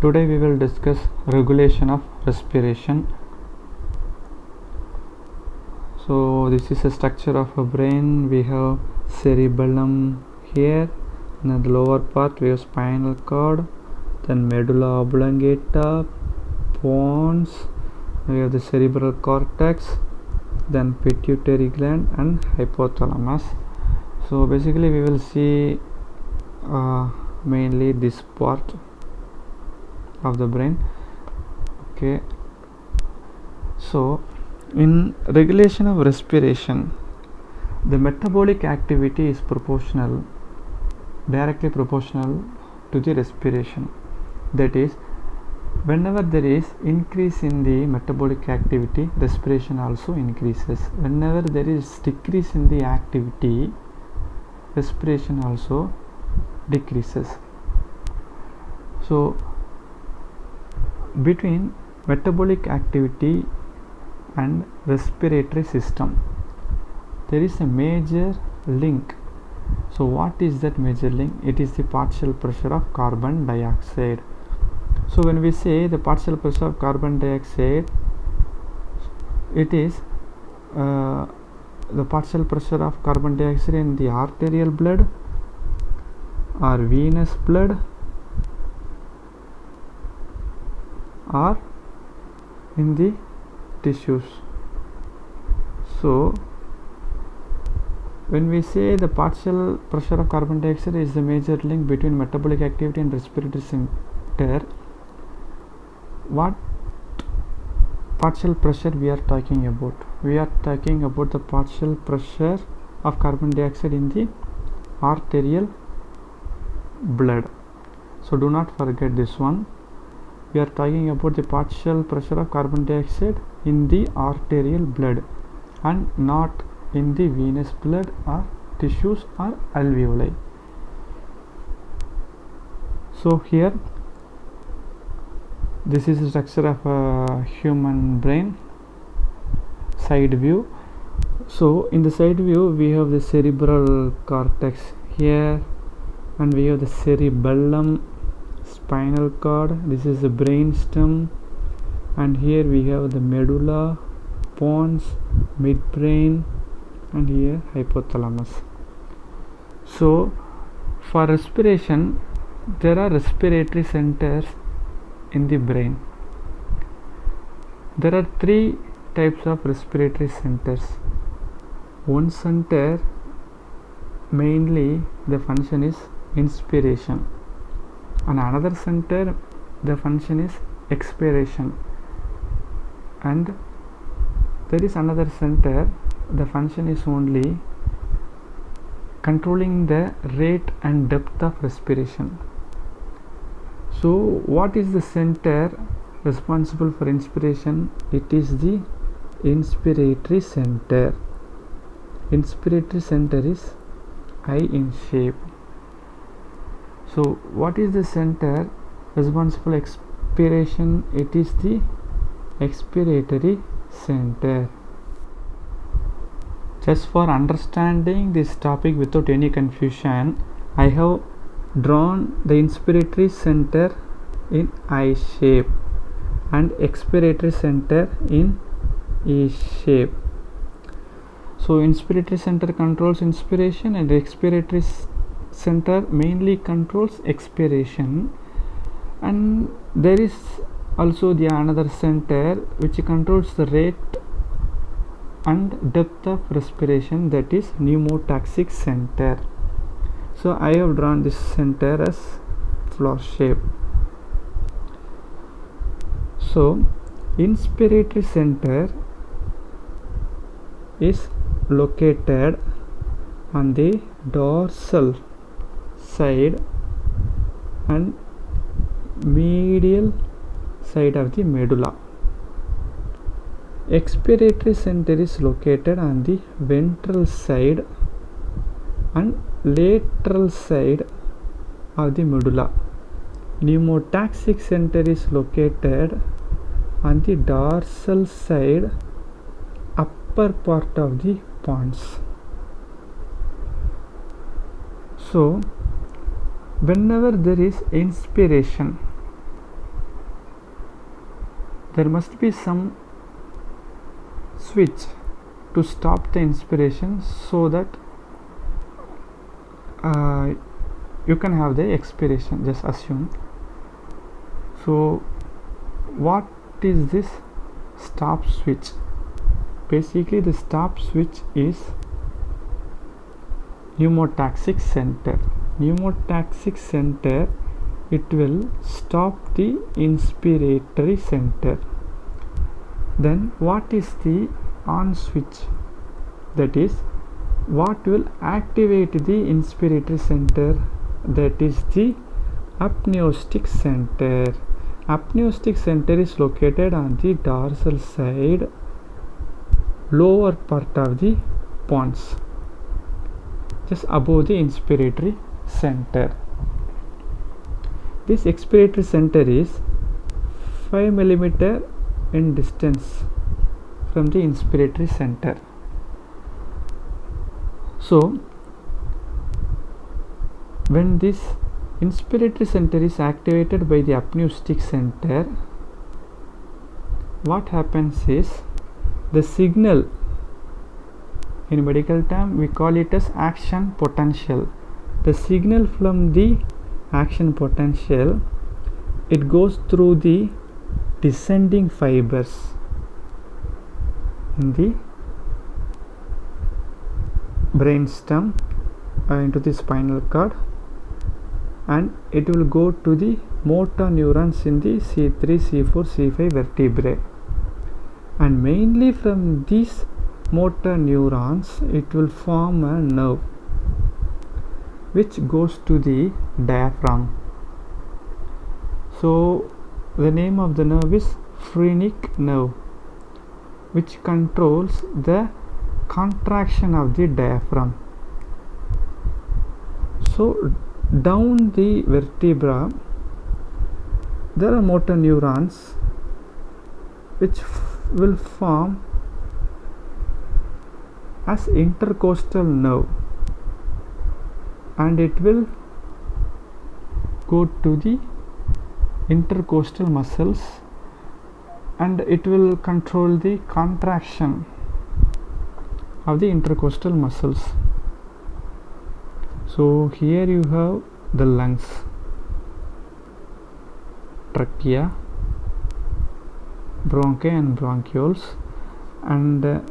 Today we will discuss regulation of respiration. So this is a structure of a brain. We have cerebellum here, and in the lower part we have spinal cord, then medulla oblongata, pons, we have the cerebral cortex, then pituitary gland and hypothalamus. So basically we will see mainly this part of the brain. Okay, so in regulation of respiration, the metabolic activity is directly proportional to the respiration. That is, whenever there is increase in the metabolic activity, respiration also increases. Whenever there is decrease in the activity, respiration also decreases. So between metabolic activity and respiratory system, there is a major link. So what is that major link? It is the partial pressure of carbon dioxide. So when we say the partial pressure of carbon dioxide, it is the partial pressure of carbon dioxide in the arterial blood or venous blood or in the tissues. So when we say the partial pressure of carbon dioxide is the major link between metabolic activity and respiratory center, what partial pressure we are talking about? We are talking about the partial pressure of carbon dioxide in the arterial blood. So do not forget this one. We are talking about the partial pressure of carbon dioxide in the arterial blood and not in the venous blood or tissues or alveoli. So here this is the structure of a human brain, side view. So in the side view we have the cerebral cortex here, and we have the cerebellum, spinal cord, this is the brain stem, and here we have the medulla, pons, midbrain, and here hypothalamus. So for respiration, there are respiratory centers in the brain. There are three types of respiratory centers. One center, mainly the function is inspiration, and another center, the function is expiration, and there is another center, the function is only controlling the rate and depth of respiration. So what is the center responsible for inspiration? It is the inspiratory center. Inspiratory center is eye in shape. So what is the center responsible for expiration? It is the expiratory center. Just for understanding this topic without any confusion, I have drawn the inspiratory center in I shape and expiratory center in E shape. So inspiratory center controls inspiration and expiratory center mainly controls expiration, and there is also the another center which controls the rate and depth of respiration, that is pneumotaxic center. So I have drawn this center as flower shape. So inspiratory center is located on the dorsal side and medial side of the medulla. Expiratory center is located on the ventral side and lateral side of the medulla. Pneumotaxic center is located on the dorsal side, upper part of the pons. So whenever there is inspiration, there must be some switch to stop the inspiration, so that you can have the expiration, just assume. So what is this stop switch? Basically the stop switch is pneumotaxic center. Pneumotaxic center, it will stop the inspiratory center. Then what is the on switch? That is what will activate the inspiratory center? That is the apneustic center. Apneustic center is located on the dorsal side, lower part of the pons, just above the inspiratory center. This expiratory center is 5 mm in distance from the inspiratory center. So when this inspiratory center is activated by the apneustic center, what happens is the signal, in medical term we call it as action potential. The signal from the action potential, it goes through the descending fibers in the brainstem into the spinal cord, and it will go to the motor neurons in the C3, C4, C5 vertebrae, and mainly from these motor neurons it will form a nerve which goes to the diaphragm. So the name of the nerve is phrenic nerve, which controls the contraction of the diaphragm. So down the vertebra there are motor neurons which will form as intercostal nerve, and it will go to the intercostal muscles, and it will control the contraction of the intercostal muscles. So here you have the lungs, trachea, bronchi and bronchioles, and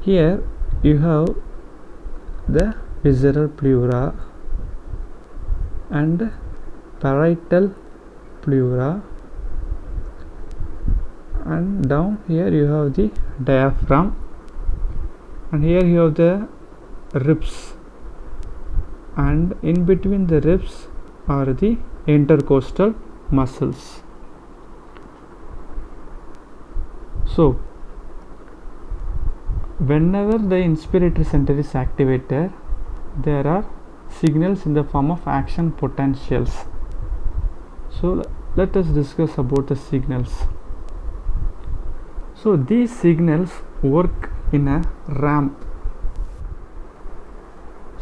here you have the visceral pleura and parietal pleura, and down here you have the diaphragm, and here you have the ribs, and in between the ribs are the intercostal muscles. So whenever the inspiratory center is activated, there are signals in the form of action potentials. So let us discuss about the signals. So these signals work in a ramp.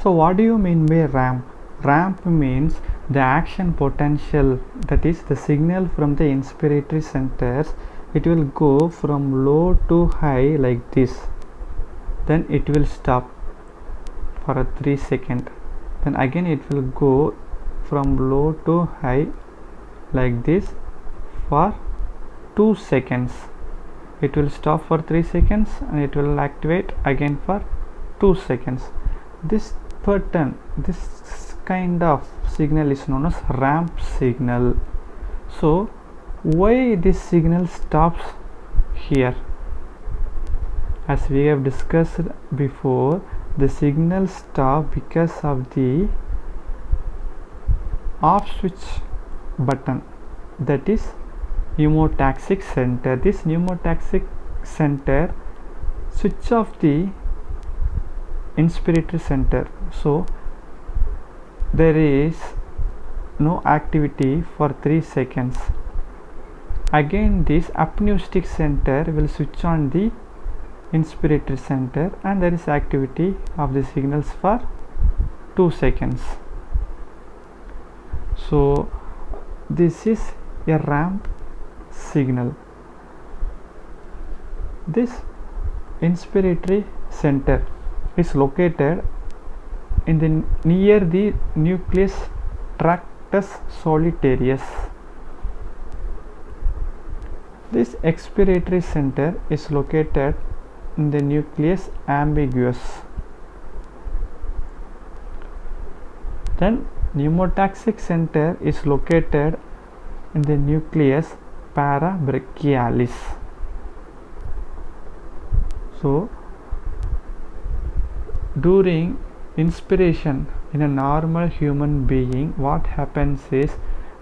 So what do you mean by ramp? Ramp means the action potential, that is the signal from the inspiratory centers, it will go from low to high like this, then it will stop for a 3 seconds, then again it will go from low to high like this for 2 seconds, it will stop for 3 seconds and it will activate again for 2 seconds. This pattern, this kind of signal is known as ramp signal. So why this signal stops here? As we have discussed before, the signal stop because of the off switch button, that is pneumotaxic center. This pneumotaxic center switch off the inspiratory center, so there is no activity for 3 seconds. Again this apneustic center will switch on the inspiratory center and there is activity of the signals for 2 seconds. So this is a ramp signal. This inspiratory center is located in the near the nucleus tractus solitarius. This expiratory center is located in the nucleus ambiguus. Then pneumotaxic center is located in the nucleus parabrachialis. So during inspiration in a normal human being, what happens is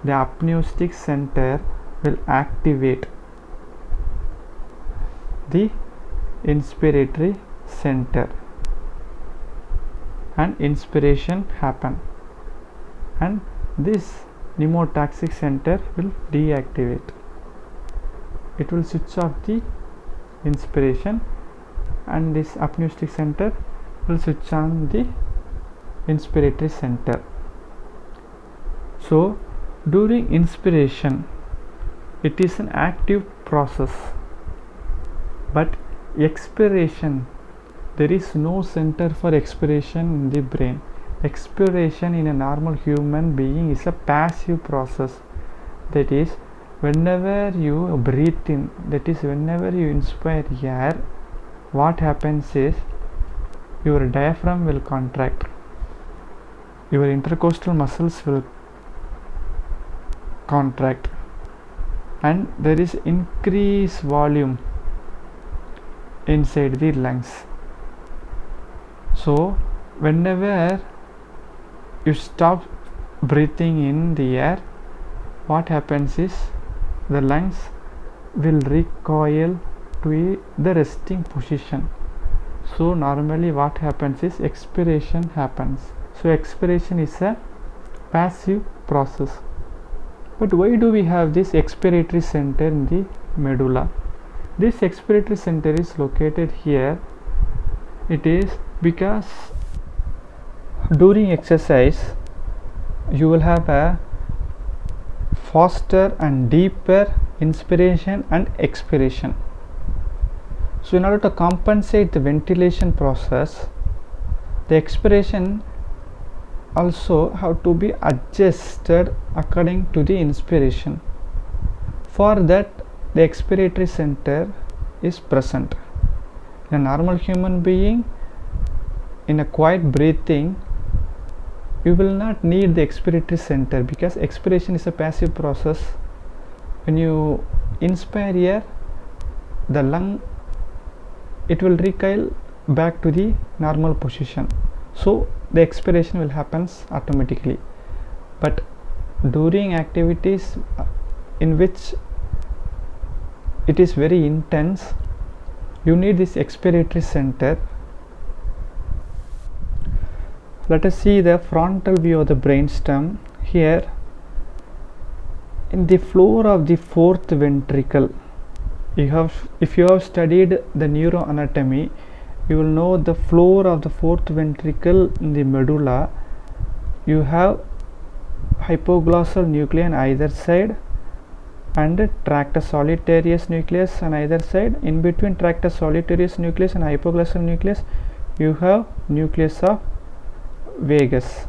the apneustic center will activate the inspiratory center and inspiration happen, and this pneumotaxic center will deactivate. It will switch off the inspiration and this apneustic center will switch on the inspiratory center. So during inspiration it is an active process, but expiration, there is no center for expiration in the brain. Expiration in a normal human being is a passive process. That is, whenever you breathe in, that is whenever you inspire air, what happens is your diaphragm will contract, your intercostal muscles will contract, and there is increased volume inside the lungs. So whenever you stop breathing in the air, what happens is the lungs will recoil to the resting position. So normally what happens is expiration happens. So expiration is a passive process. But why do we have this expiratory center in the medulla? This expiratory center is located here. It is because during exercise you will have a faster and deeper inspiration and expiration. So in order to compensate the ventilation process, the expiration also have to be adjusted according to the inspiration. For that, the expiratory center is present. In a normal human being, in a quiet breathing, you will not need the expiratory center because expiration is a passive process. When you inspire air, the lung, it will recoil back to the normal position. So the expiration will happen automatically. But during activities in which it is very intense, you need this expiratory center. Let us see the frontal view of the brainstem. Here in the floor of the fourth ventricle, if you have studied the neuroanatomy, you will know the floor of the fourth ventricle in the medulla. You have hypoglossal nuclei on either side and tractus solitarius nucleus on either side. In between tractus solitarius nucleus and hypoglossal nucleus, you have nucleus of vagus,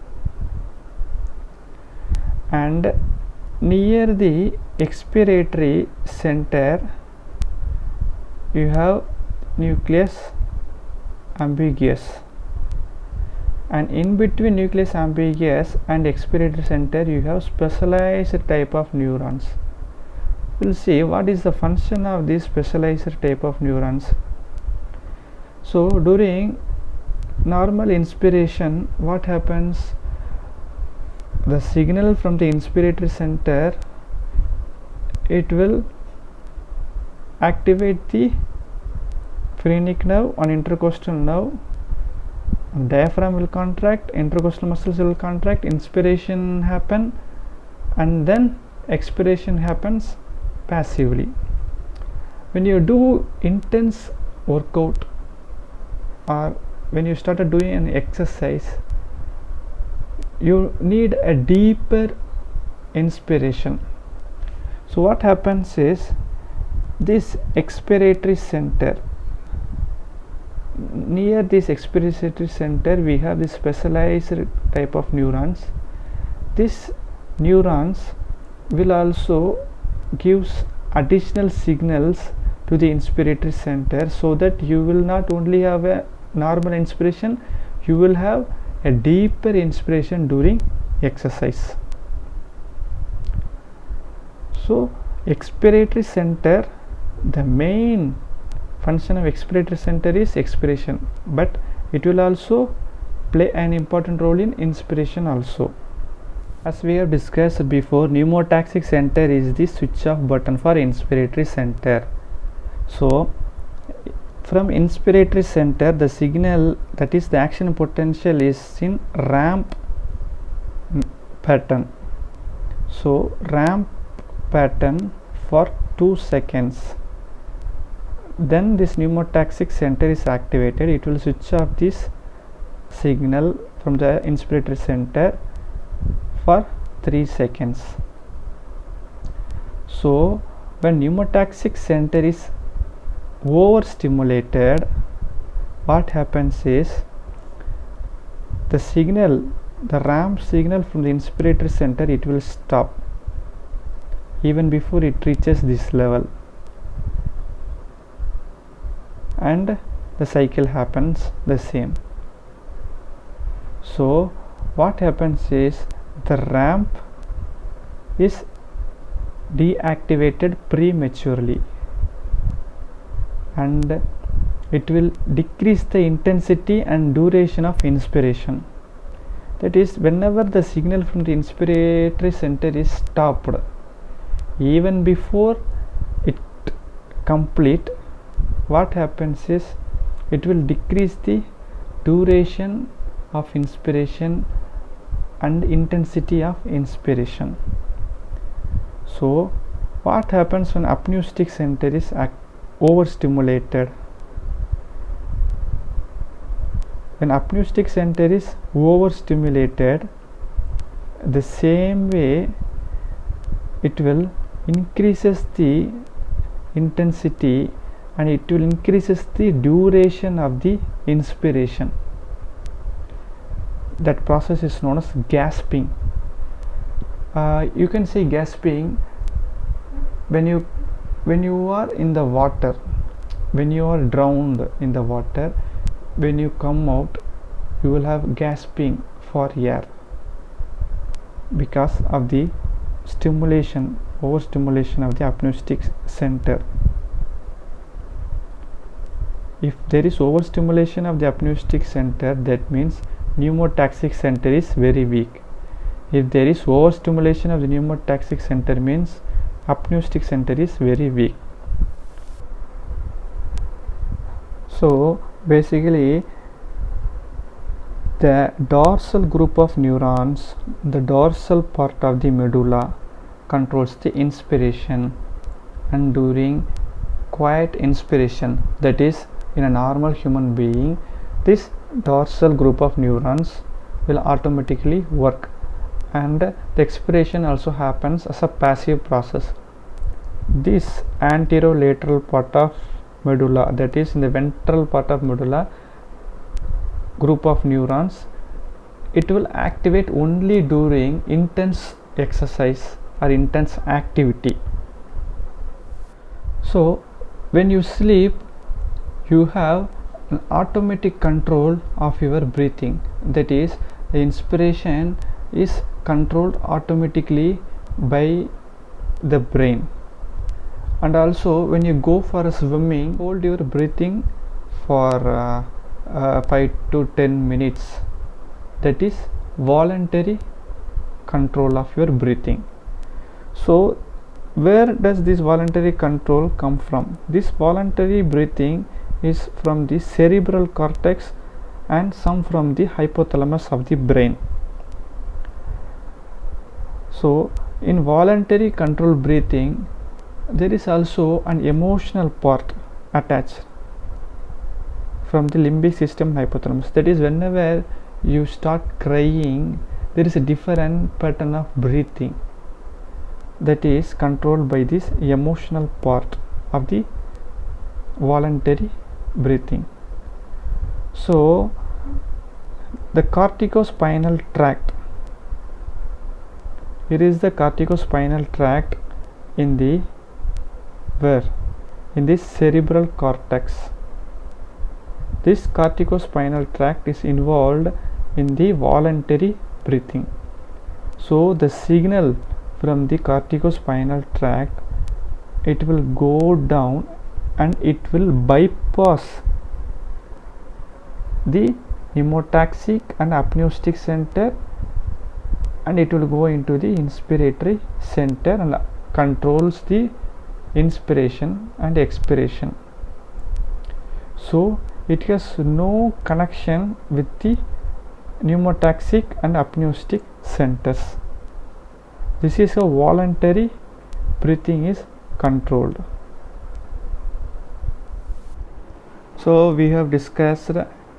and near the expiratory center you have nucleus ambiguus, and in between nucleus ambiguus and expiratory center you have specialized type of neurons. We'll see what is the function of this specialized type of neurons. So during normal inspiration, what happens? The signal from the inspiratory center, it will activate the phrenic nerve and intercostal nerve. Diaphragm will contract, intercostal muscles will contract, inspiration happen, and then expiration happens passively. When you do intense workout or when you started doing an exercise, you need a deeper inspiration. So what happens is this expiratory center, near this expiratory center we have this specialized type of neurons. These neurons will also gives additional signals to the inspiratory center, so that you will not only have a normal inspiration, you will have a deeper inspiration during exercise. So expiratory center, the main function of expiratory center is expiration, but it will also play an important role in inspiration also. As we have discussed before, pneumotaxic center is the switch off button for inspiratory center. So from inspiratory center, the signal, that is the action potential, is in ramp pattern. So ramp pattern for 2 seconds. Then this pneumotaxic center is activated. It will switch off this signal from the inspiratory center for 3 seconds. So when pneumotaxic center is overstimulated, what happens is the signal, the ramp signal from the inspiratory center, it will stop even before it reaches this level, and the cycle happens the same. So what happens is the ramp is deactivated prematurely, and it will decrease the intensity and duration of inspiration. That is, whenever the signal from the inspiratory center is stopped, even before it complete, what happens is it will decrease the duration of inspiration and intensity of inspiration. So what happens when apneustic center is overstimulated? When apneustic center is overstimulated, the same way it will increases the intensity and it will increases the duration of the inspiration. That process is known as gasping. You can say gasping when you are in the water, when you are drowned in the water, when you come out, you will have gasping for air because of the stimulation, overstimulation of the apneustic center. If there is overstimulation of the apneustic center, that means pneumotaxic center is very weak. If there is overstimulation of the pneumotaxic center, means apneustic center is very weak. So basically the dorsal group of neurons, the dorsal part of the medulla, controls the inspiration, and during quiet inspiration, that is in a normal human being, this dorsal group of neurons will automatically work, and the expiration also happens as a passive process. This anterolateral part of medulla, that is in the ventral part of medulla, group of neurons, it will activate only during intense exercise or intense activity. So when you sleep, you have an automatic control of your breathing, that is the inspiration is controlled automatically by the brain. And also when you go for a swimming, hold your breathing for 5 to 10 minutes, that is voluntary control of your breathing. So where does this voluntary control come from? This voluntary breathing is from the cerebral cortex and some from the hypothalamus of the brain. So in voluntary control breathing, there is also an emotional part attached from the limbic system hypothalamus. That is, whenever you start crying, there is a different pattern of breathing that is controlled by this emotional part. of the voluntary breathing. So the corticospinal tract, here is the corticospinal tract in the where? In the cerebral cortex. This corticospinal tract is involved in the voluntary breathing. So the signal from the corticospinal tract, it will go down and it will bypass the pneumotaxic and apneustic center, and it will go into the inspiratory center and controls the inspiration and expiration. So it has no connection with the pneumotaxic and apneustic centers. This is how voluntary breathing is controlled. So we have discussed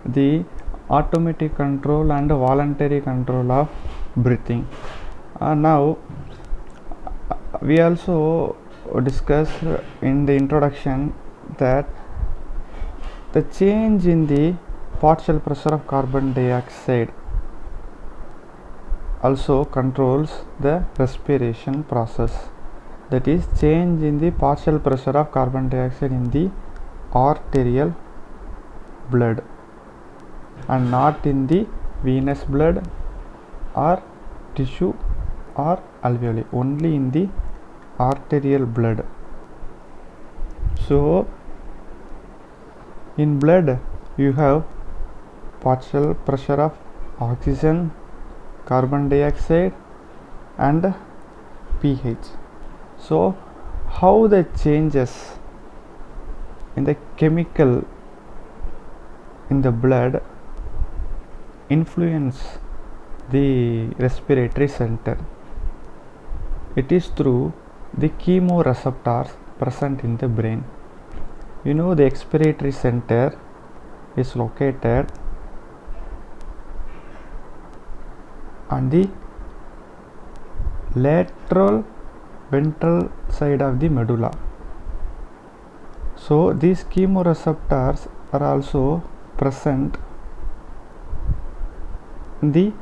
the automatic control and voluntary control of breathing. Now we also discussed in the introduction that the change in the partial pressure of carbon dioxide also controls the respiration process. That is, change in the partial pressure of carbon dioxide in the arterial blood and not in the venous blood or tissue or alveoli, only in the arterial blood. So in blood you have partial pressure of oxygen, carbon dioxide and pH. So how the changes in the chemical in the blood influence the respiratory center? It is through the chemoreceptors present in the brain. You know, the expiratory center is located on the lateral ventral side of the medulla. So these chemoreceptors are also present in the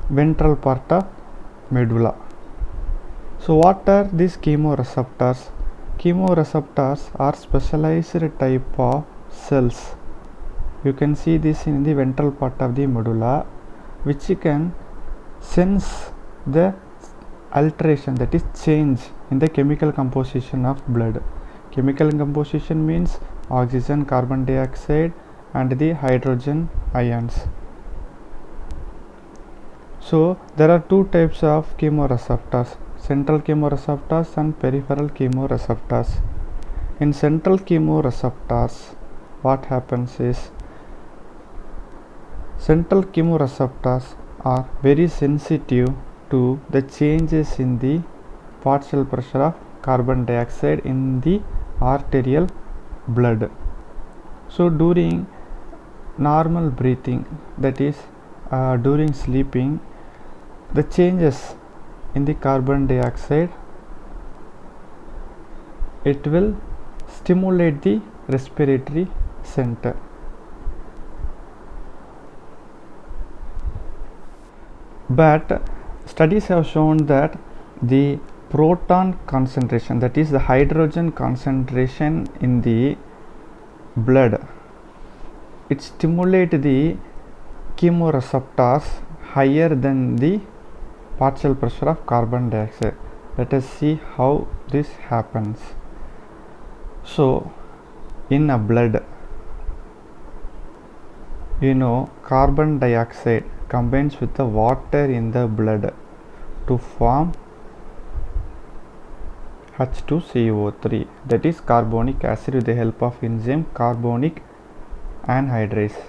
ventral part of medulla. So what are these chemoreceptors? Chemoreceptors are specialized type of cells. You can see this in the ventral part of the medulla, which can sense the alteration, that is change in the chemical composition of blood. Chemical composition means oxygen, carbon dioxide and the hydrogen ions. So there are two types of chemoreceptors, central chemoreceptors and peripheral chemoreceptors. In central chemoreceptors, what happens is, central chemoreceptors are very sensitive to the changes in the partial pressure of carbon dioxide in the arterial blood. So during normal breathing, that is during sleeping, the changes in the carbon dioxide, it will stimulate the respiratory center. But studies have shown that the proton concentration, that is the hydrogen concentration in the blood, it stimulates the chemoreceptors higher than the partial pressure of carbon dioxide. Let us see how this happens. So in a blood, you know, carbon dioxide combines with the water in the blood to form H2CO3, that is carbonic acid, with the help of enzyme carbonic anhydrase.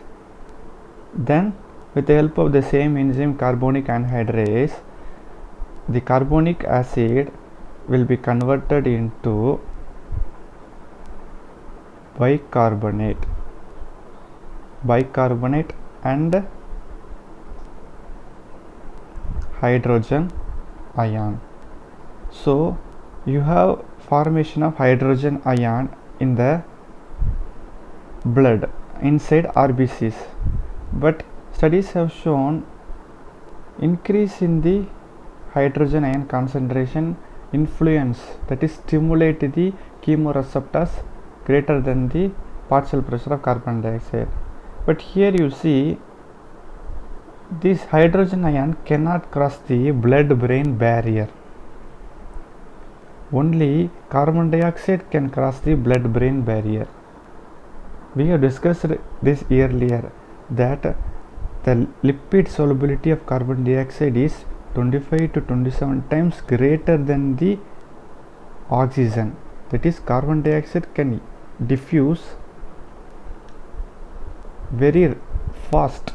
Then with the help of the same enzyme carbonic anhydrase, the carbonic acid will be converted into bicarbonate and hydrogen ion. So you have formation of hydrogen ion in the blood inside RBCs, but studies have shown increase in the hydrogen ion concentration influence, that is stimulate the chemoreceptors greater than the partial pressure of carbon dioxide. But here you see this hydrogen ion cannot cross the blood brain barrier. Only carbon dioxide can cross the blood brain barrier. We have discussed this earlier, that the lipid solubility of carbon dioxide is 25 to 27 times greater than the oxygen. That is, carbon dioxide can diffuse very fast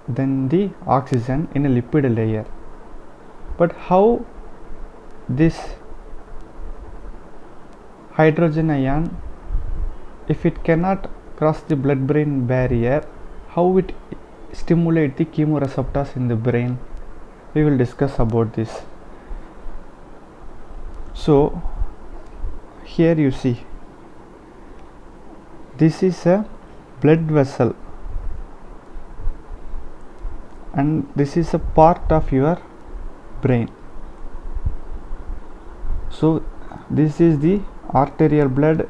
than the oxygen in a lipid layer. But how this hydrogen ion, if it cannot cross the blood brain barrier, how it stimulate the chemoreceptors in the brain? We will discuss about this. So here you see, this is a blood vessel and this is a part of your brain. So this is the arterial blood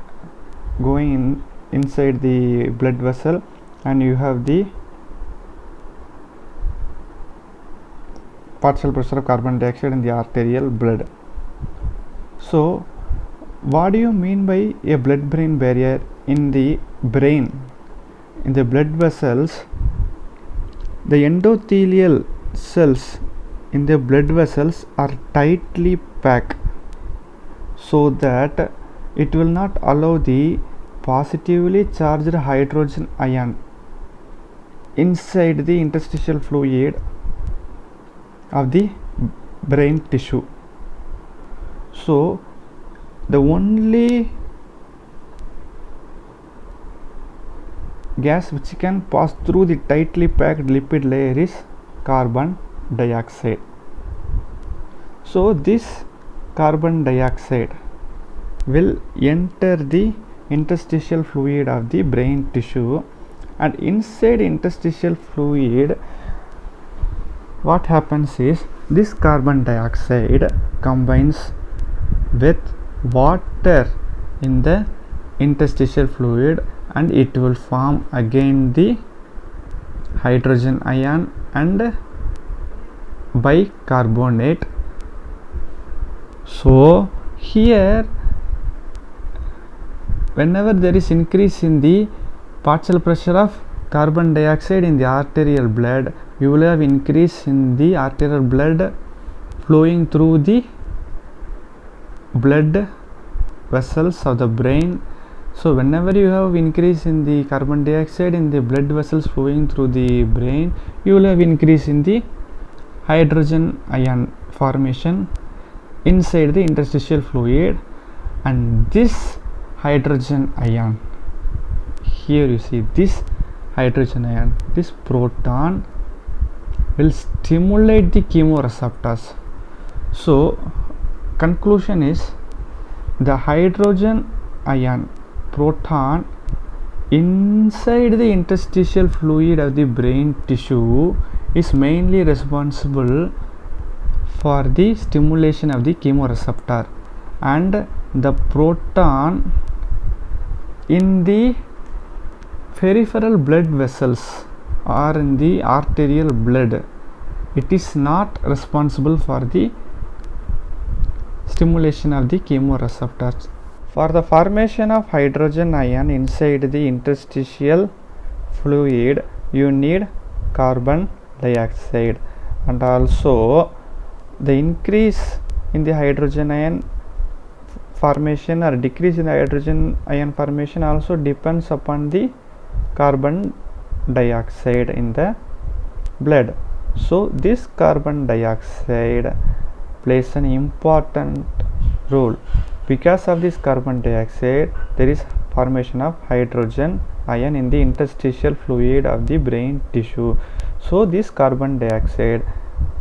going inside the blood vessel, and you have the partial pressure of carbon dioxide in the arterial blood. So what do you mean by a blood brain barrier? In the brain, in the blood vessels, the endothelial cells in the blood vessels are tightly packed so that it will not allow the positively charged hydrogen ion inside the interstitial fluid of the brain tissue. So the only gas which can pass through the tightly packed lipid layer is carbon dioxide. So this carbon dioxide will enter the interstitial fluid of the brain tissue, and inside interstitial fluid what happens is this carbon dioxide combines with water in the interstitial fluid, and it will form again the hydrogen ion and bicarbonate. So here, whenever there is increase in the partial pressure of carbon dioxide in the arterial blood, you will have increase in the arterial blood flowing through the blood vessels of the brain. So whenever you have increase in the carbon dioxide in the blood vessels flowing through the brain, you will have increase in the hydrogen ion formation inside the interstitial fluid, and this hydrogen ion, here you see this hydrogen ion, this proton will stimulate the chemoreceptors. So conclusion is, the hydrogen ion proton inside the interstitial fluid of the brain tissue is mainly responsible for the stimulation of the chemoreceptor, and the proton in the peripheral blood vessels or in the arterial blood, it is not responsible for the stimulation of the chemoreceptors. For the formation of hydrogen ion inside the interstitial fluid, you need carbon dioxide, and also the increase in the hydrogen ion formation or decrease in the hydrogen ion formation also depends upon the carbon dioxide in the blood. So this carbon dioxide plays an important role. Because of this carbon dioxide, there is formation of hydrogen ion in the interstitial fluid of the brain tissue. So this carbon dioxide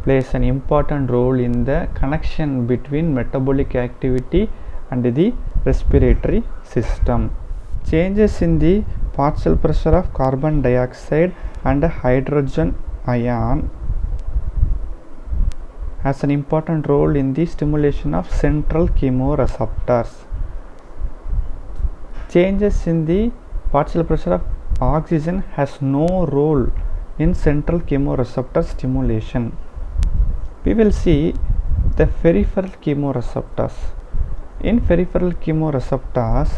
plays an important role in the connection between metabolic activity and the respiratory system. Changes in the partial pressure of carbon dioxide and hydrogen ion has an important role in the stimulation of central chemoreceptors. Changes in the partial pressure of oxygen has no role in central chemoreceptor stimulation. We will see the peripheral chemoreceptors. In peripheral chemoreceptors,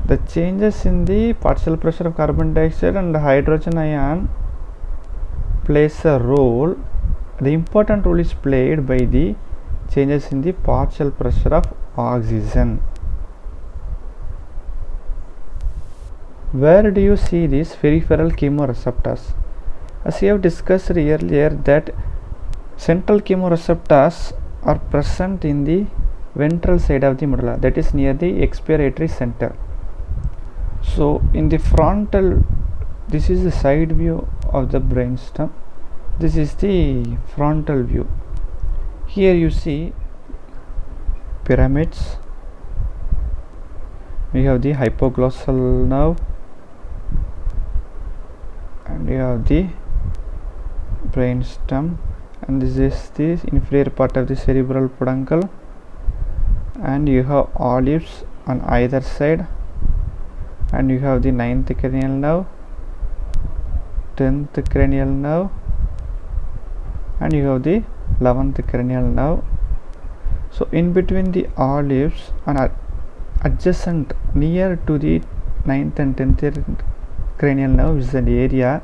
the changes in the partial pressure of carbon dioxide and hydrogen ion plays a role. The important role is played by the changes in the partial pressure of oxygen. Where do you see these peripheral chemoreceptors? As we have discussed earlier that central chemoreceptors are present in the ventral side of the medulla, that is near the expiratory center. So in the frontal, this is the side view of the brainstem. This is the frontal view. Here you see pyramids. We have the hypoglossal nerve, and you have the brainstem, and this is the inferior part of the cerebral peduncle, and you have olives on either side, and you have the 9th cranial nerve, 10th cranial nerve, and you have the 11th cranial nerve. So in between the olives and adjacent near to the 9th and 10th cranial nerve is an area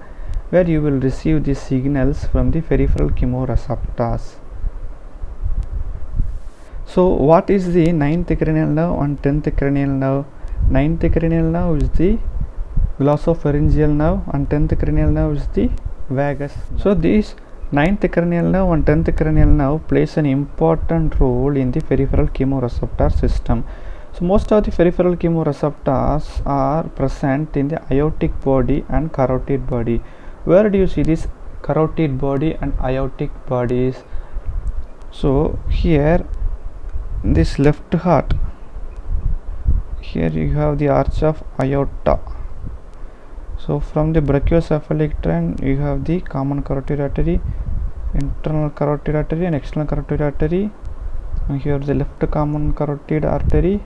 where you will receive the signals from the peripheral chemoreceptors. So what is the 9th cranial nerve and 10th cranial nerve? 9th cranial nerve is the glossopharyngeal nerve and 10th cranial nerve is the vagus. So these 9th cranial nerve and 10th cranial nerve plays an important role in the peripheral chemoreceptor system. So most of the peripheral chemoreceptors are present in the aortic body and carotid body. Where do you see this carotid body and aortic bodies? So here, this left heart, here you have the arch of aorta. So from the brachiocephalic trend you have the common carotid artery, internal carotid artery and external carotid artery, and here the left common carotid artery,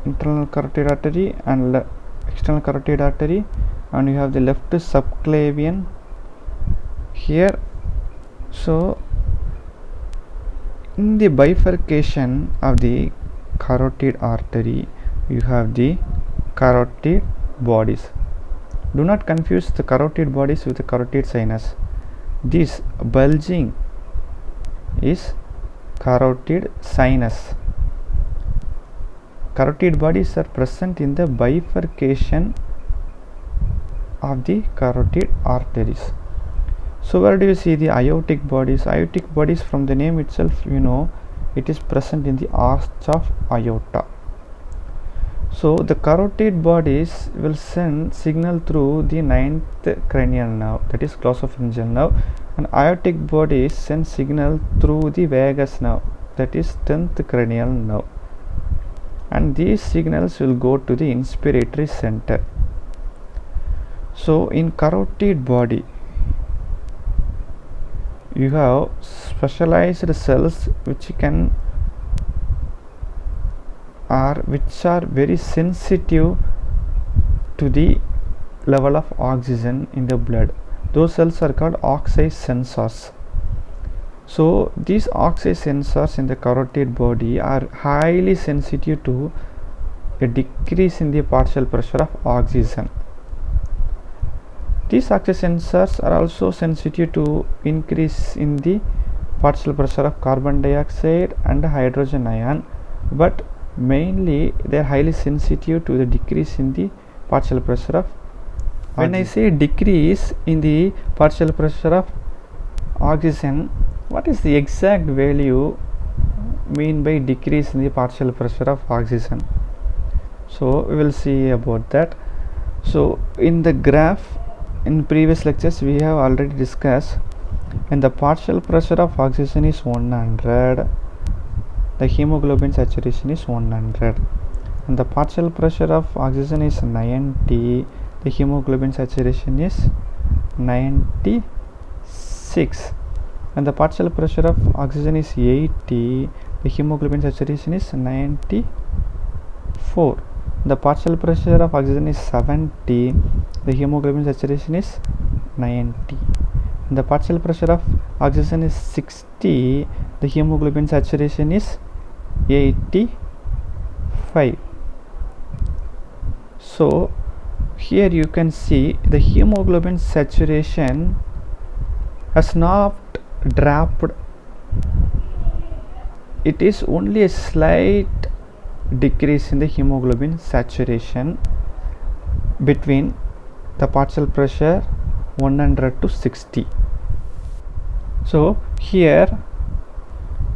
internal carotid artery and external carotid artery, and you have the left subclavian here. So in the bifurcation of the carotid artery you have the carotid bodies. Do not confuse the carotid bodies with the carotid sinus. This bulging is carotid sinus. Carotid bodies are present in the bifurcation of the carotid arteries. So where do you see the aortic bodies? Aortic bodies, from the name itself you know it is present in the arch of aorta. So the carotid bodies will send signal through the 9th cranial nerve, that is glossopharyngeal nerve, and aortic bodies send signal through the vagus nerve, that is 10th cranial nerve, and these signals will go to the inspiratory center. So in carotid body you have specialized cells which are very sensitive to the level of oxygen in the blood. Those cells are called oxide sensors. So these oxide sensors in the carotid body are highly sensitive to a decrease in the partial pressure of oxygen. These oxide sensors are also sensitive to increase in the partial pressure of carbon dioxide and hydrogen ion, but mainly they are highly sensitive to the decrease in the partial pressure of oxygen. When I say decrease in the partial pressure of oxygen, what is the exact value mean by decrease in the partial pressure of oxygen? So we will see about that. So in the graph in previous lectures we have already discussed When the partial pressure of oxygen is 100, the hemoglobin saturation is 100. When the partial pressure of oxygen is 90, the hemoglobin saturation is 96. When the partial pressure of oxygen is 80, the hemoglobin saturation is 94. The partial pressure of oxygen is 70, the hemoglobin saturation is 90. When the partial pressure of oxygen is 60, the hemoglobin saturation is 85. So here you can see the hemoglobin saturation has not dropped. It is only a slight decrease in the hemoglobin saturation between the partial pressure 100 to 60. So here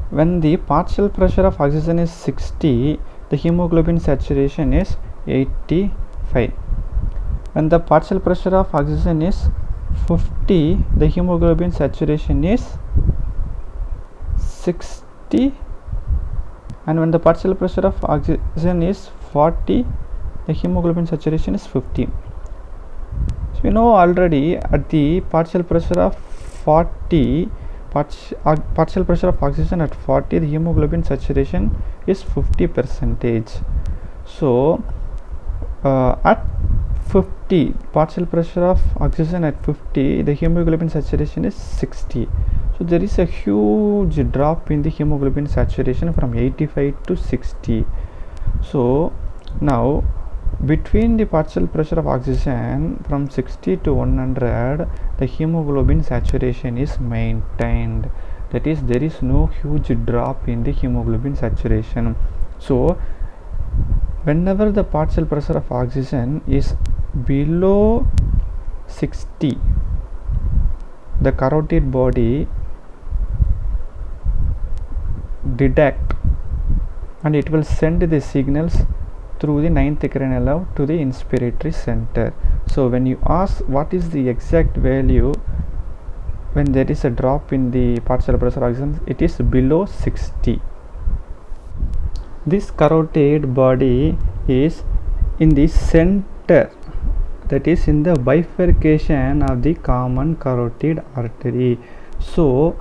when the partial pressure of oxygen is 60, the hemoglobin saturation is 85. When the partial pressure of oxygen is 50, the hemoglobin saturation is 60. And when the partial pressure of oxygen is 40, the hemoglobin saturation is 50. So we know already at the partial pressure of 40, partial pressure of oxygen at 40, the hemoglobin saturation is 50%. So at 50, partial pressure of oxygen at 50, the hemoglobin saturation is 60. So there is a huge drop in the hemoglobin saturation from 85 to 60. So now between the partial pressure of oxygen from 60 to 100, the hemoglobin saturation is maintained. That is, there is no huge drop in the hemoglobin saturation. So whenever the partial pressure of oxygen is below 60, the carotid body detect and it will send the signals through the 9th cranial nerve to the inspiratory center. So when you ask what is the exact value when there is a drop in the partial pressure of oxygen, it is below 60. This carotid body is in the center, that is in the bifurcation of the common carotid artery. So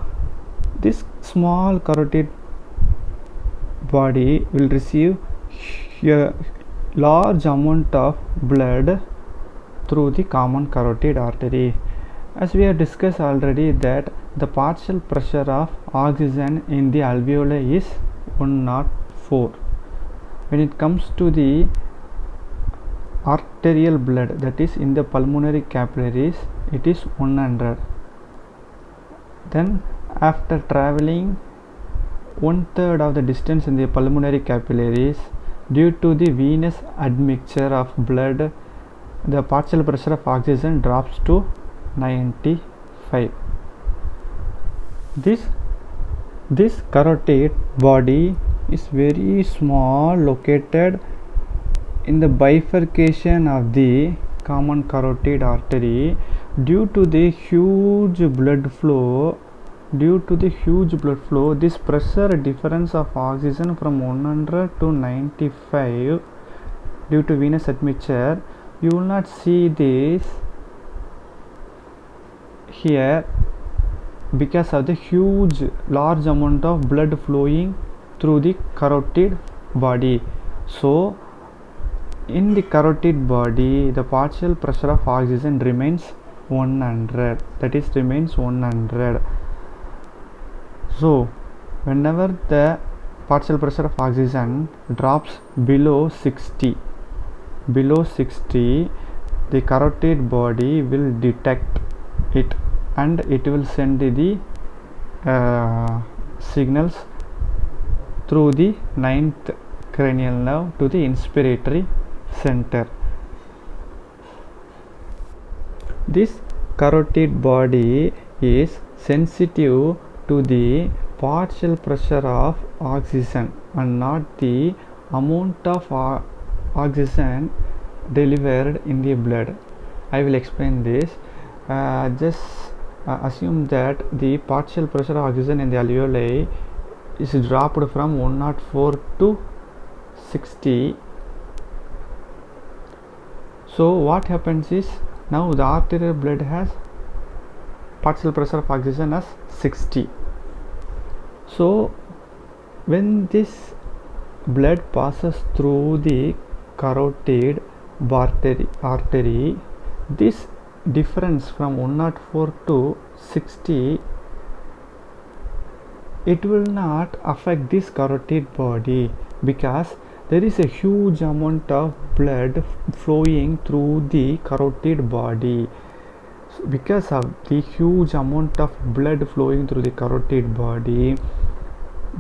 this small carotid body will receive a large amount of blood through the common carotid artery. As we have discussed already that the partial pressure of oxygen in the alveoli is 104. When it comes to the arterial blood, that is in the pulmonary capillaries, it is 100. Then after traveling 1/3 of the distance in the pulmonary capillaries, due to the venous admixture of blood, the partial pressure of oxygen drops to 95. This carotid body is very small, located in the bifurcation of the common carotid artery. Due to the huge blood flow, this pressure difference of oxygen from 100 to 95 due to venous admixture, you will not see this here because of the huge large amount of blood flowing through the carotid body. So in the carotid body, the partial pressure of oxygen remains 100, that is remains 100. So whenever the partial pressure of oxygen drops below 60, the carotid body will detect it and it will send the signals through the 9th cranial nerve to the inspiratory center. This carotid body is sensitive to the partial pressure of oxygen and not the amount of oxygen delivered in the blood. I will explain this. Just assume that the partial pressure of oxygen in the alveoli is dropped from 104 to 60. So what happens is, now the arterial blood has partial pressure of oxygen as 60. So when this blood passes through the carotid artery, this difference from 104 to 60, it will not affect this carotid body, because there is a huge amount of blood flowing through the carotid body. So because of the huge amount of blood flowing through the carotid body,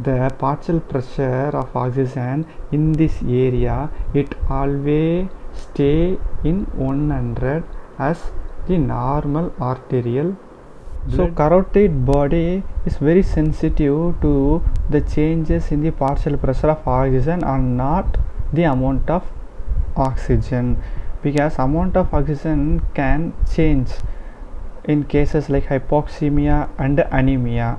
the partial pressure of oxygen in this area, it always stay in 100 as the normal arterial blood. So carotid body is very sensitive to the changes in the partial pressure of oxygen and not the amount of oxygen, because amount of oxygen can change in cases like hypoxemia and anemia.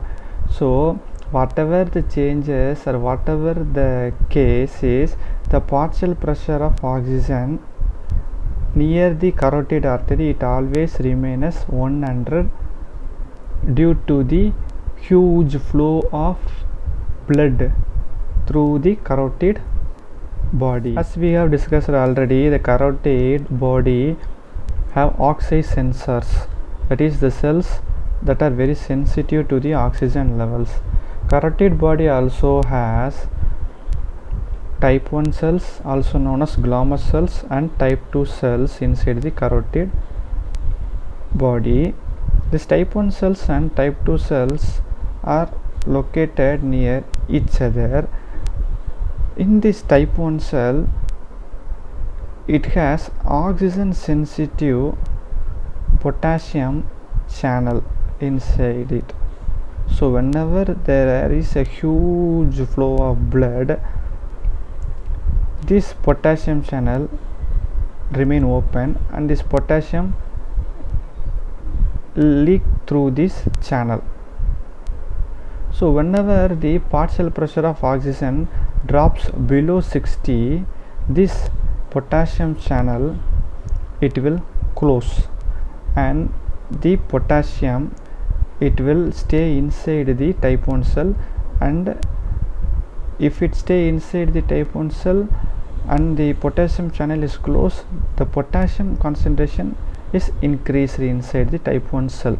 So whatever the changes or whatever the case is, the partial pressure of oxygen near the carotid artery, it always remains 100 due to the huge flow of blood through the carotid body. As we have discussed already, the carotid body have oxide sensors, that is the cells that are very sensitive to the oxygen levels. Carotid body also has type 1 cells, also known as glomerulus cells, and type 2 cells inside the carotid body. These type 1 cells and type 2 cells are located near each other. In this type 1 cell, it has oxygen sensitive potassium channel inside it. So whenever there is a huge flow of blood, this potassium channel remain open and this potassium leak through this channel. So whenever the partial pressure of oxygen drops below 60, this potassium channel, it will close, and the potassium, it will stay inside the type 1 cell, and if it stay inside the type 1 cell and the potassium channel is closed, the potassium concentration is increased inside the type 1 cell.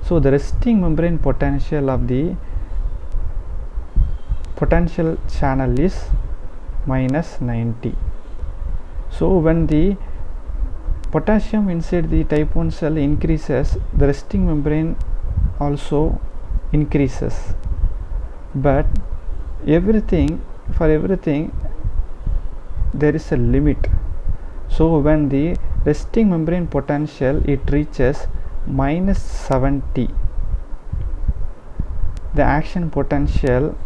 So the resting membrane potential of the potential channel is minus 90. So when the potassium inside the type 1 cell increases, the resting membrane also increases. But for everything there is a limit. So when the resting membrane potential, it reaches minus 70, the action potential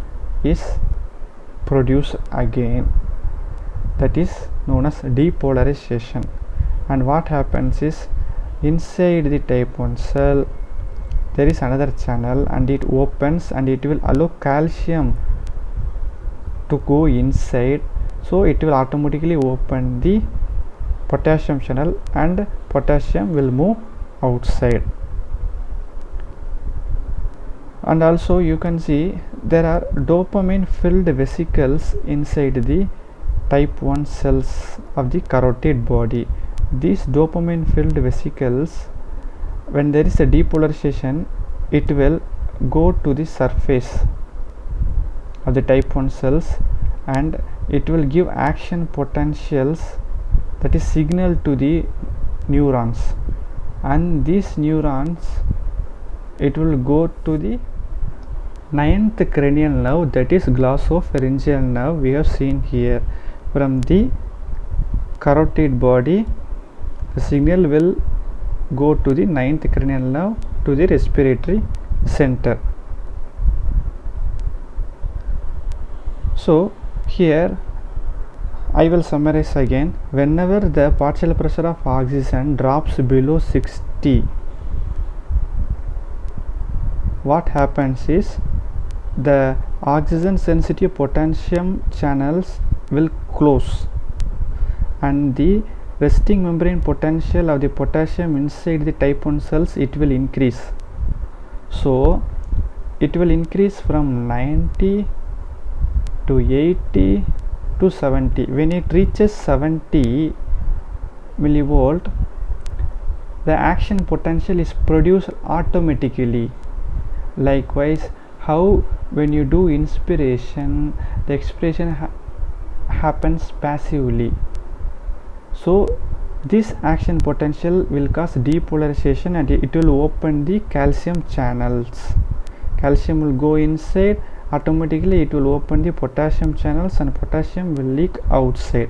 is produced again, that is known as depolarization. And what happens is, inside the type 1 cell there is another channel, and it opens and it will allow calcium to go inside. So it will automatically open the potassium channel and potassium will move outside. And also you can see there are dopamine filled vesicles inside the type 1 cells of the carotid body. These dopamine filled vesicles, when there is a depolarization, it will go to the surface of the type 1 cells and it will give action potentials, that is signal to the neurons, and these neurons, it will go to the 9th cranial nerve, that is glossopharyngeal nerve. We have seen here from the carotid body, the signal will go to the 9th cranial nerve to the respiratory center. So here I will summarize again. Whenever the partial pressure of oxygen drops below 60, what happens is the oxygen sensitive potassium channels will close and the resting membrane potential of the potassium inside the type 1 cells, it will increase. So it will increase from 90 to 80 to 70. When it reaches 70 millivolt, the action potential is produced automatically. Likewise, how when you do inspiration, the expiration happens passively. So this action potential will cause depolarization and it will open the calcium channels. Calcium will go inside, automatically it will open the potassium channels and potassium will leak outside.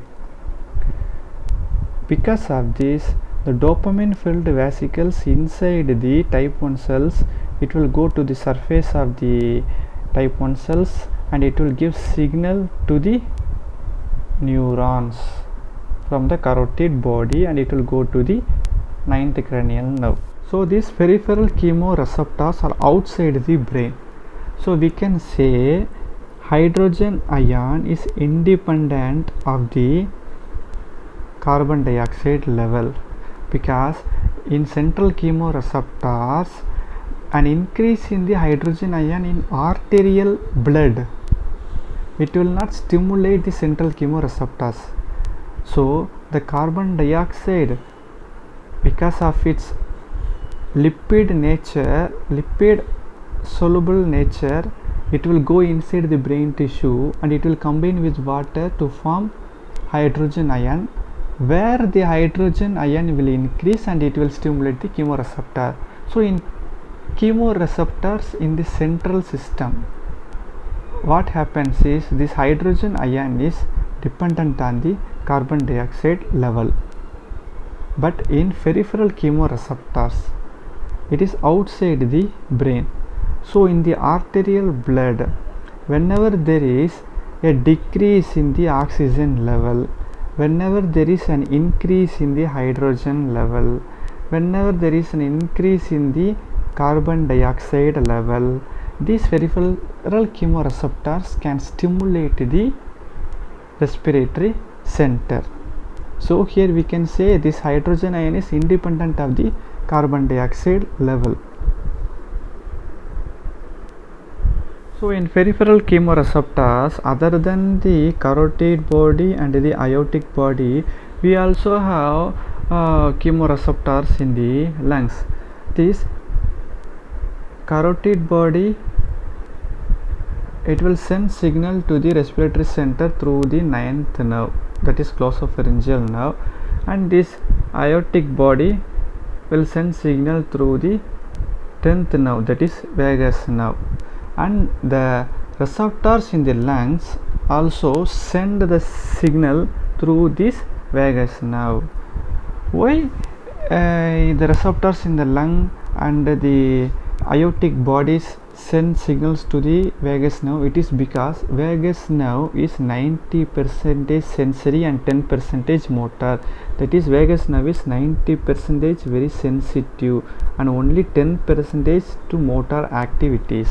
Because of this, the dopamine filled vesicles inside the type 1 cells, it will go to the surface of the type 1 cells and it will give signal to the neurons from the carotid body and it will go to the 9th cranial nerve. So these peripheral chemoreceptors are outside the brain. So we can say hydrogen ion is independent of the carbon dioxide level, because in central chemoreceptors an increase in the hydrogen ion in arterial blood, it will not stimulate the central chemoreceptors. So the carbon dioxide, because of its lipid nature, lipid soluble nature, it will go inside the brain tissue and it will combine with water to form hydrogen ion, where the hydrogen ion will increase and it will stimulate the chemoreceptor. So in chemoreceptors in the central system, what happens is this hydrogen ion is dependent on the carbon dioxide level, but in peripheral chemoreceptors it is outside the brain. So in the arterial blood, whenever there is a decrease in the oxygen level, whenever there is an increase in the hydrogen level, whenever there is an increase in the carbon dioxide level, these peripheral chemoreceptors can stimulate the respiratory center. So here we can say this hydrogen ion is independent of the carbon dioxide level. So in peripheral chemoreceptors, other than the carotid body and the aortic body, we also have chemoreceptors in the lungs. This carotid body, it will send signal to the respiratory center through the 9th nerve, that is glossopharyngeal nerve, and this aortic body will send signal through the 10th nerve, that is vagus nerve. And the receptors in the lungs also send the signal through this vagus nerve. Why the receptors in the lung and the aortic bodies send signals to the vagus nerve? It is because vagus nerve is 90% sensory and 10% motor. That is, vagus nerve is 90% very sensitive and only 10% to motor activities.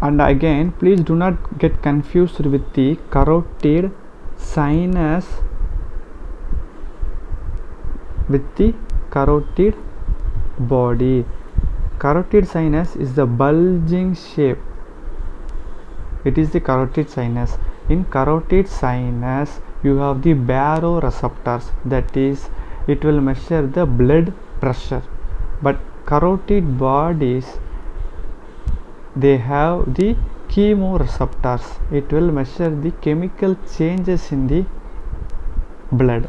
And again, please do not get confused with the carotid sinus with the carotid body. Carotid sinus is the bulging shape, it is the carotid sinus. In carotid sinus you have the baroreceptors, that is, it will measure the blood pressure. But carotid bodies, they have the chemoreceptors, it will measure the chemical changes in the blood.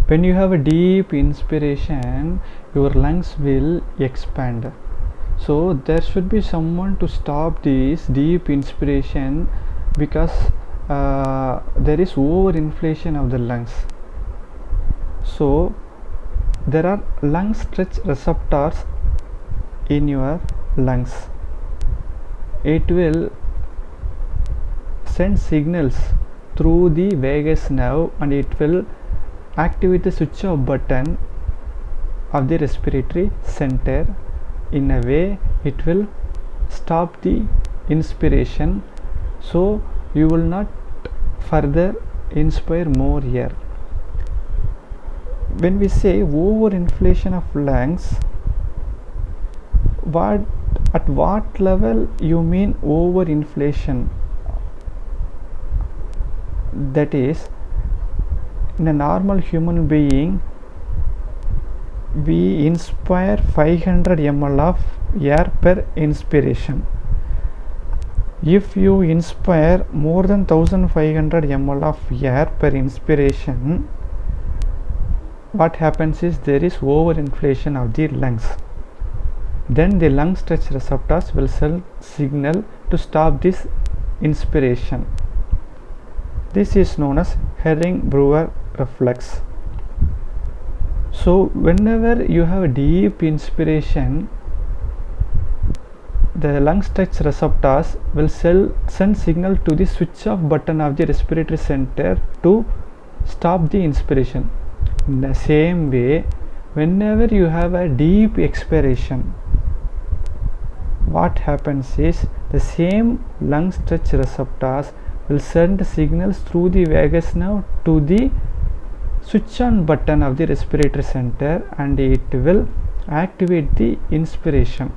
When you have a deep inspiration, your lungs will expand. So there should be someone to stop this deep inspiration, because there is overinflation of the lungs. So there are lung stretch receptors in your lungs. It will send signals through the vagus nerve and it will activate the switch off button of the respiratory center. In a way, it will stop the inspiration, so you will not further inspire more air. When we say overinflation of lungs, at what level you mean overinflation? That is, in a normal human being, we inspire 500 ml of air per inspiration. If you inspire more than 1500 ml of air per inspiration, what happens is there is overinflation of the lungs. Then the lung stretch receptors will send signal to stop this inspiration. This is known as Hering-Breuer reflex. So whenever you have a deep inspiration, the lung stretch receptors will send signal to the switch off button of the respiratory center to stop the inspiration. In the same way, whenever you have a deep expiration, what happens is the same lung stretch receptors will send signals through the vagus nerve to the switch on button of the respiratory center, and it will activate the inspiration.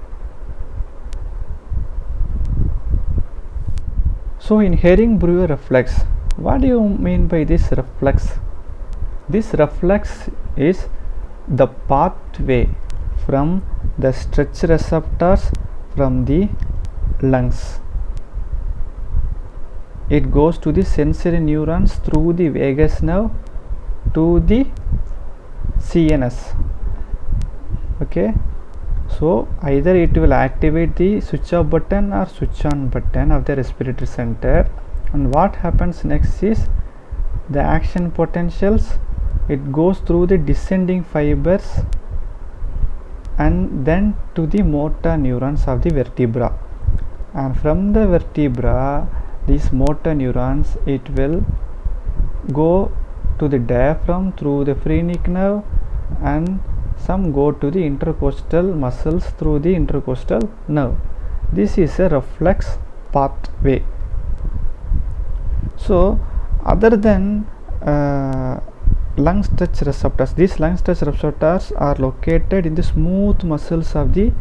So in Hering-Breuer reflex, what do you mean by this reflex? This reflex is the pathway from the stretch receptors from the lungs. It goes to the sensory neurons through the vagus nerve to the CNS. Okay, so either it will activate the switch off button or switch on button of the respiratory center, and what happens next is the action potentials. It goes through the descending fibers and then to the motor neurons of the vertebra, and from the vertebra, these motor neurons, it will go to the diaphragm through the phrenic nerve, and some go to the intercostal muscles through the intercostal nerve. This is a reflex pathway. So other than lung stretch receptors, these lung stretch receptors are located in the smooth muscles of the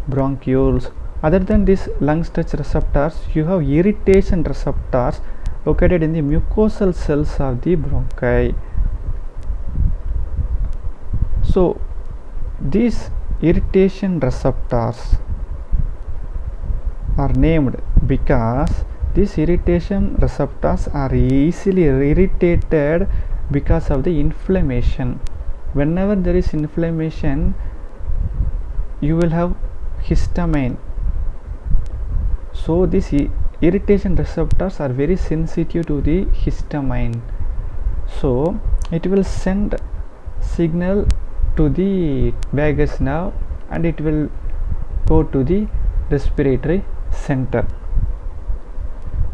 bronchioles. Other than these lung stretch receptors, you have irritation receptors located in the mucosal cells of the bronchi. So these irritation receptors are named because these irritation receptors are easily irritated because of the inflammation. Whenever there is inflammation, you will have histamine. So these irritation receptors are very sensitive to the histamine, so it will send signal to the vagus nerve and it will go to the respiratory center.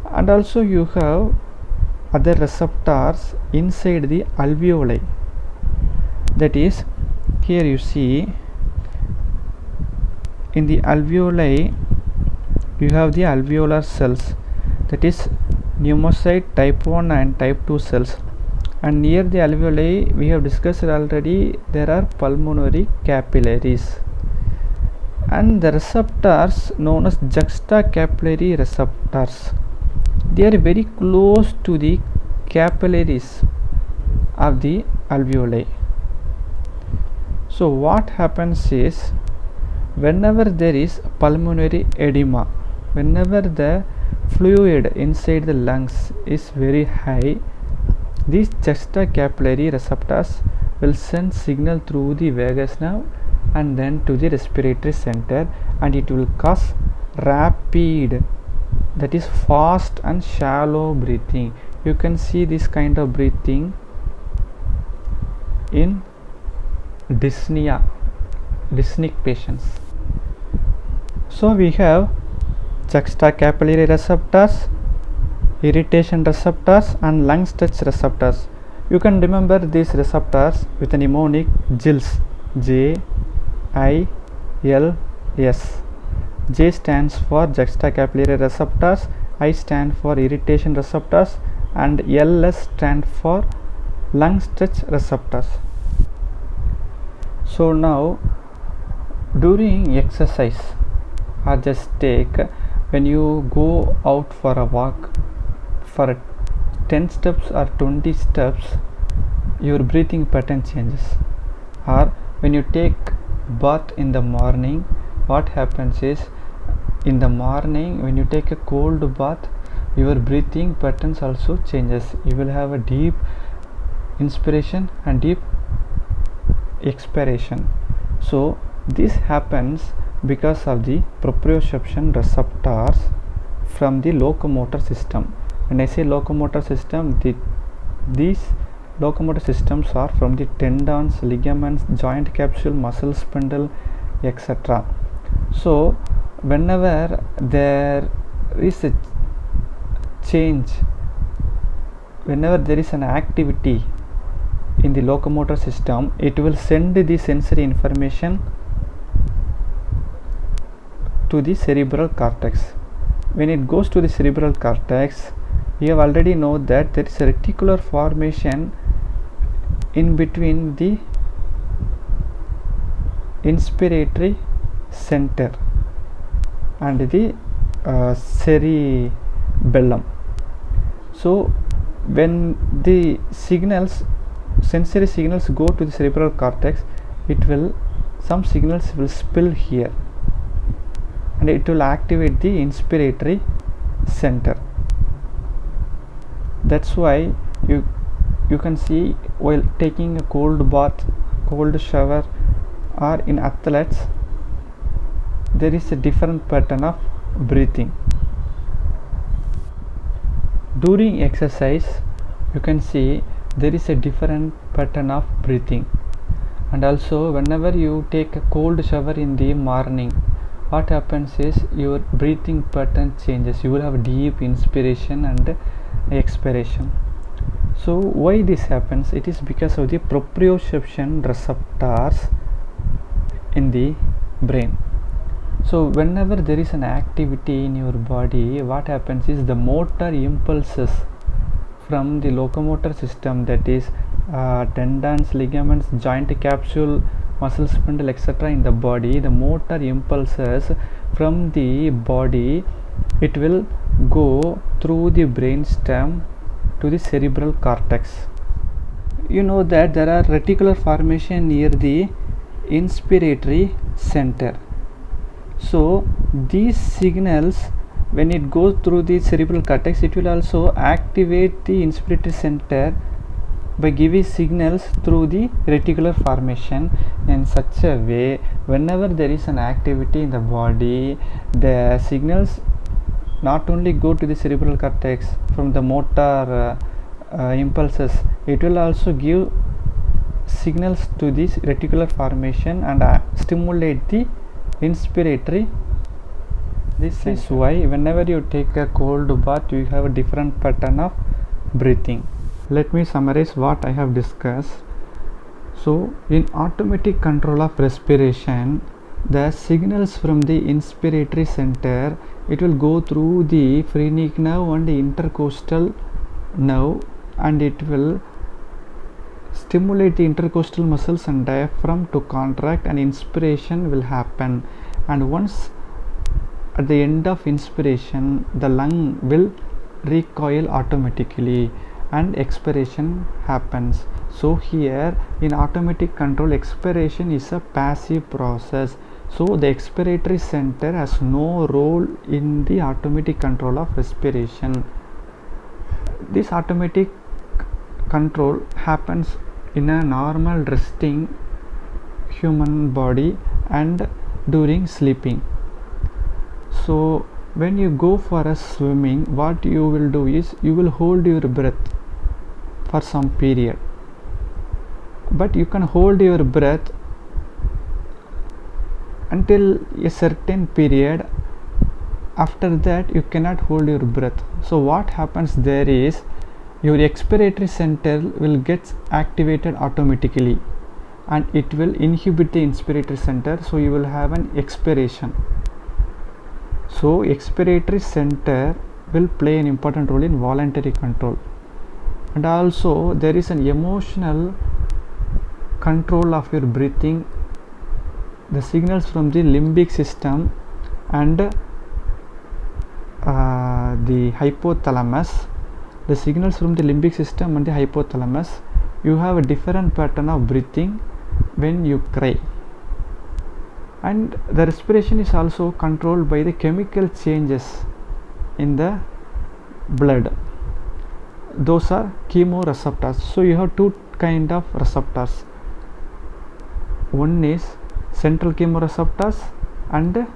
And also you have other receptors inside the alveoli. That is, here you see in the alveoli you have the alveolar cells, that is pneumocyte type 1 and type 2 cells, and near the alveoli we have discussed already there are pulmonary capillaries, and the receptors known as juxtacapillary receptors, they are very close to the capillaries of the alveoli. So what happens is, whenever there is pulmonary edema, whenever the fluid inside the lungs is very high, these juxtacapillary receptors will send signal through the vagus nerve and then to the respiratory center, and it will cause rapid, that is fast and shallow breathing. You can see this kind of breathing in dyspneic patients. So we have juxtacapillary receptors, irritation receptors, and lung stretch receptors. You can remember these receptors with a mnemonic JILS, J ILS. J stands for juxtacapillary receptors, I stand for irritation receptors, and LS stand for lung stretch receptors. So now during exercise, or just take when you go out for a walk for 10 steps or 20 steps, your breathing pattern changes. Or when you take bath in the morning, what happens is, in the morning when you take a cold bath, your breathing patterns also changes. You will have a deep inspiration and deep expiration. So this happens because of the proprioception receptors from the locomotor system. When I say locomotor system, these locomotor systems are from the tendons, ligaments, joint capsule, muscle spindle, etc. So whenever there is a change, whenever there is an activity in the locomotor system, it will send the sensory information to the cerebral cortex. When it goes to the cerebral cortex, you have already know that there is a reticular formation in between the inspiratory center and the cerebellum. So when the sensory signals go to the cerebral cortex, some signals will spill here and it will activate the inspiratory center. That's why you can see while taking a cold bath, cold shower, or in athletes, there is a different pattern of breathing. During exercise, you can see there is a different pattern of breathing. And also whenever you take a cold shower in the morning, what happens is your breathing pattern changes. You will have deep inspiration and expiration. So why this happens? It is because of the proprioception receptors in the brain. So whenever there is an activity in your body, what happens is the motor impulses from the locomotor system, that is tendons, ligaments, joint capsule, muscle spindle, etc. in the body, the motor impulses from the body, it will go through the brain stem to the cerebral cortex. You know that there are reticular formation near the inspiratory center. So these signals, when it goes through the cerebral cortex, it will also activate the inspiratory center by giving signals through the reticular formation in such a way, whenever there is an activity in the body, the signals not only go to the cerebral cortex from the motor impulses, it will also give signals to this reticular formation and stimulate the inspiratory. This is why whenever you take a cold bath, you have a different pattern of breathing. Let me summarize what I have discussed. So in automatic control of respiration, the signals from the inspiratory center, it will go through the phrenic nerve and the intercostal nerve, and it will stimulate the intercostal muscles and diaphragm to contract, and inspiration will happen. And once at the end of inspiration, the lung will recoil automatically and expiration happens. So here in automatic control, expiration is a passive process. So the expiratory center has no role in the automatic control of respiration. This automatic control happens in a normal resting human body and during sleeping. So when you go for a swimming, what you will do is you will hold your breath for some period, but you can hold your breath until a certain period. After that you cannot hold your breath. So what happens there is your expiratory center will get activated automatically. and it will inhibit the inspiratory center, so you will have an expiration. So expiratory center will play an important role in voluntary control, and also there is an emotional control of your breathing. The signals from the limbic system and the hypothalamus, the signals from the limbic system and the hypothalamus, you have a different pattern of breathing when you cry, and the respiration is also controlled by the chemical changes in the blood. Those are chemoreceptors. So you have two kind of receptors. One is central chemoreceptors and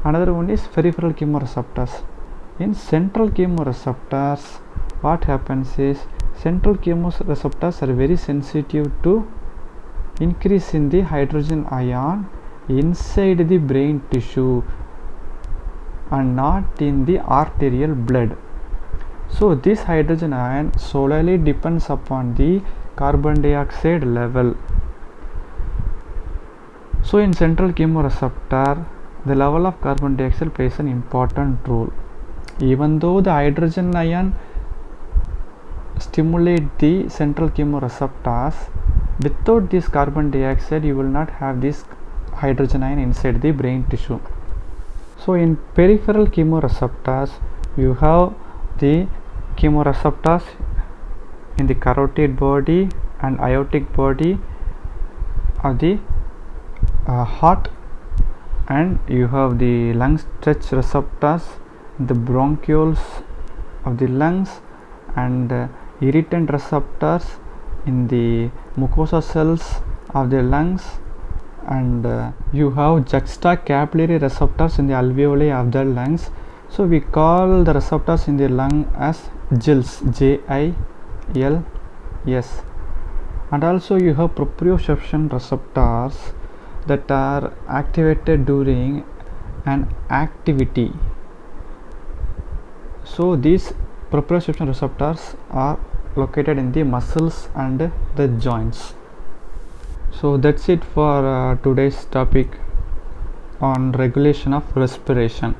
another one is peripheral chemoreceptors. In central chemoreceptors, what happens is central chemoreceptors are very sensitive to increase in the hydrogen ion inside the brain tissue and not in the arterial blood. So this hydrogen ion solely depends upon the carbon dioxide level. So in central chemoreceptor, the level of carbon dioxide plays an important role. Even though the hydrogen ion stimulate the central chemoreceptors, without this carbon dioxide you will not have this hydrogen ion inside the brain tissue. So in peripheral chemoreceptors, you have the chemoreceptors in the carotid body and aortic body of the heart, and you have the lung stretch receptors in the bronchioles of the lungs, and irritant receptors in the mucosa cells of the lungs, and you have juxtacapillary receptors in the alveoli of the lungs. So we call the receptors in the lung as gills, Gils, and also you have proprioception receptors that are activated during an activity. So these proprioception receptors are located in the muscles and the joints. So that's it for today's topic on regulation of respiration.